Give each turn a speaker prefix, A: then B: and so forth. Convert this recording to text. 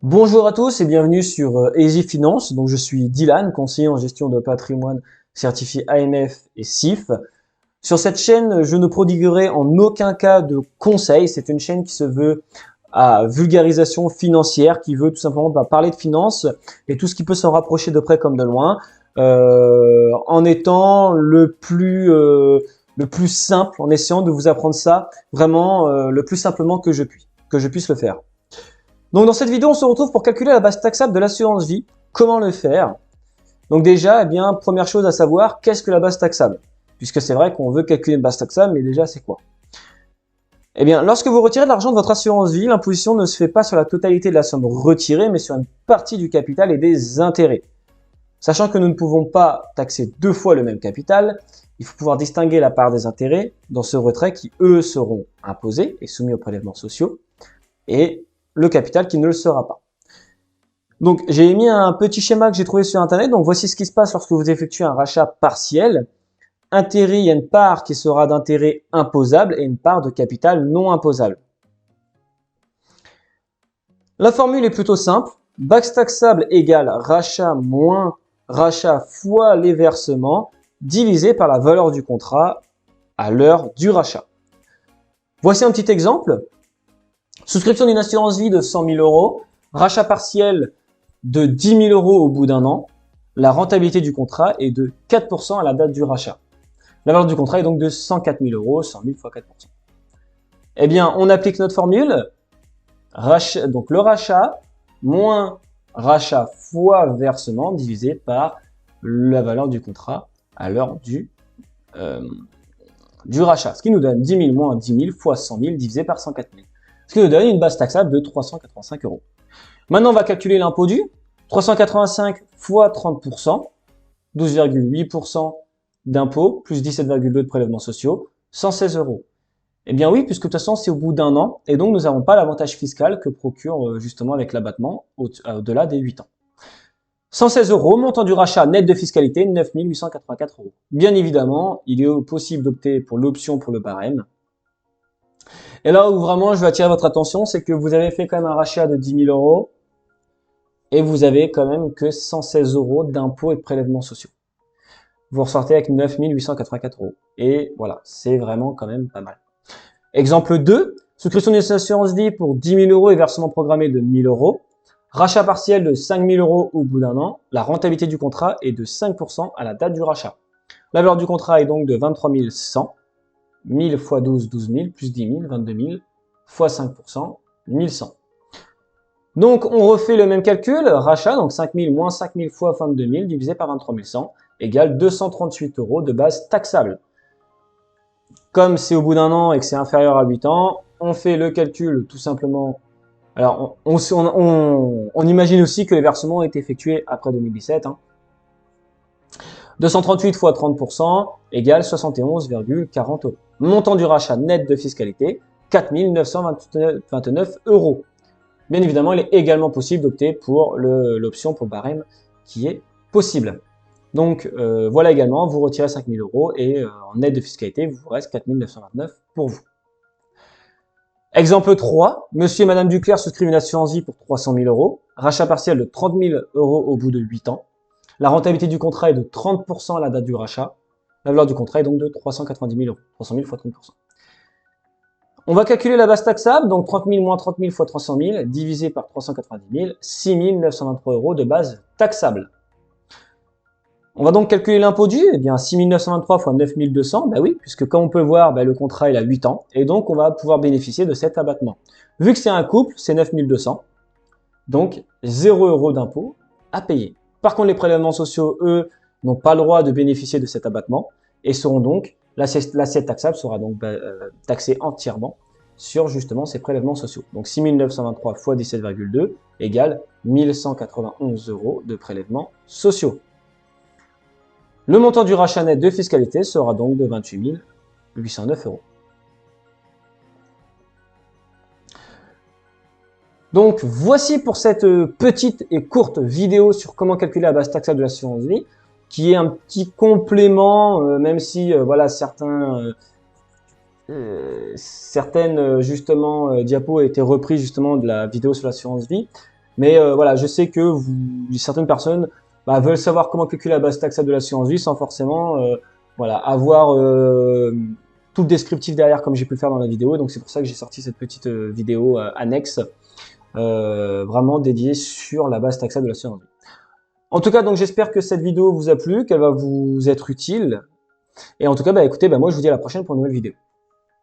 A: Bonjour à tous et bienvenue sur Easy Finance. Donc je suis Dylan, conseiller en gestion de patrimoine certifié AMF et CIF. Sur cette chaîne, je ne prodiguerai en aucun cas de conseils. C'est une chaîne qui se veut à vulgarisation financière, qui veut tout simplement parler de finance et tout ce qui peut s'en rapprocher de près comme de loin, en étant le plus simple, en essayant de vous apprendre ça vraiment le plus simplement que je puisse le faire. Donc dans cette vidéo, on se retrouve pour calculer la base taxable de l'assurance vie. Comment le faire? Donc déjà, première chose à savoir, qu'est-ce que la base taxable? Puisque c'est vrai qu'on veut calculer une base taxable, mais déjà c'est quoi? Lorsque vous retirez de l'argent de votre assurance vie, l'imposition ne se fait pas sur la totalité de la somme retirée, mais sur une partie du capital et des intérêts. Sachant que nous ne pouvons pas taxer deux fois le même capital, il faut pouvoir distinguer la part des intérêts dans ce retrait qui, eux, seront imposés et soumis aux prélèvements sociaux, et le capital qui ne le sera pas. Donc, j'ai mis un petit schéma que j'ai trouvé sur Internet. Donc, voici ce qui se passe lorsque vous effectuez un rachat partiel. Intérêt, il y a une part qui sera d'intérêt imposable et une part de capital non imposable. La formule est plutôt simple. Base taxable égale rachat moins rachat fois les versements divisé par la valeur du contrat à l'heure du rachat. Voici un petit exemple. Souscription d'une assurance vie de 100 000 euros, rachat partiel de 10 000 euros au bout d'un an. La rentabilité du contrat est de 4% à la date du rachat. La valeur du contrat est donc de 104 000 euros, 100 000 fois 4%. On applique notre formule. Donc le rachat moins rachat fois versement divisé par la valeur du contrat à l'heure du rachat. Ce qui nous donne 10 000 moins 10 000 fois 100 000 divisé par 104 000. Ce qui nous donne une base taxable de 385 euros. Maintenant, on va calculer l'impôt dû. 385 fois 30%, 12,8% d'impôt, plus 17,2 de prélèvements sociaux, 116 euros. Eh bien oui, puisque de toute façon, c'est au bout d'un an, et donc nous n'avons pas l'avantage fiscal que procure justement avec l'abattement au-delà des 8 ans. 116 euros, montant du rachat net de fiscalité, 9 884 euros. Bien évidemment, il est possible d'opter pour l'option pour le barème. Et là où vraiment je veux attirer votre attention, c'est que vous avez fait quand même un rachat de 10 000 euros et vous avez quand même que 116 euros d'impôts et de prélèvements sociaux. Vous ressortez avec 9 884 euros. Et voilà, c'est vraiment quand même pas mal. Exemple 2, souscription d'une assurance vie pour 10 000 euros et versement programmé de 1 000 euros. Rachat partiel de 5 000 euros au bout d'un an. La rentabilité du contrat est de 5% à la date du rachat. La valeur du contrat est donc de 23 100. 1000 fois 12, 12 000, plus 10 000, 22 000, fois 5%, 1100. Donc, on refait le même calcul, rachat, donc 5 000 moins 5 000 fois 22 000 divisé par 23 100, égale 238 euros de base taxable. Comme c'est au bout d'un an et que c'est inférieur à 8 ans, on fait le calcul tout simplement. Alors, on imagine aussi que les versements ont été effectués après 2017, 238 fois 30% égale 71,40 euros. Montant du rachat net de fiscalité, 4 929 euros. Bien évidemment, il est également possible d'opter pour l'option pour barème qui est possible. Donc voilà également, vous retirez 5 000 euros et en net de fiscalité, il vous reste 4 929 pour vous. Exemple 3, monsieur et madame Duclerc souscrivent une assurance vie pour 300 000 euros, rachat partiel de 30 000 euros au bout de 8 ans. La rentabilité du contrat est de 30% à la date du rachat. La valeur du contrat est donc de 390 000 euros. 300 000 fois 30%. On va calculer la base taxable, donc 30 000 moins 30 000 fois 300 000, divisé par 390 000, 6 923 euros de base taxable. On va donc calculer l'impôt dû, 6 923 fois 9 200, oui, puisque comme on peut le voir, le contrat il a 8 ans, et donc on va pouvoir bénéficier de cet abattement. Vu que c'est un couple, c'est 9 200, donc 0 euros d'impôt à payer. Par contre, les prélèvements sociaux, eux, n'ont pas le droit de bénéficier de cet abattement et seront donc, l'assiette taxable sera donc taxée entièrement sur justement ces prélèvements sociaux. Donc 6 923 fois 17,2 égale 1191 euros de prélèvements sociaux. Le montant du rachat net de fiscalité sera donc de 28 809 euros. Donc voici pour cette petite et courte vidéo sur comment calculer la base taxable de l'assurance vie, qui est un petit complément, même si voilà certaines justement diapos ont été repris justement de la vidéo sur l'assurance vie. Mais voilà, je sais que certaines personnes veulent savoir comment calculer la base taxable de l'assurance vie sans forcément voilà, avoir tout le descriptif derrière comme j'ai pu le faire dans la vidéo. Donc c'est pour ça que j'ai sorti cette petite vidéo annexe vraiment dédiée sur la base taxable de l'assurance vie. En tout cas, donc j'espère que cette vidéo vous a plu, qu'elle va vous être utile. Et en tout cas, écoutez, moi je vous dis à la prochaine pour une nouvelle vidéo.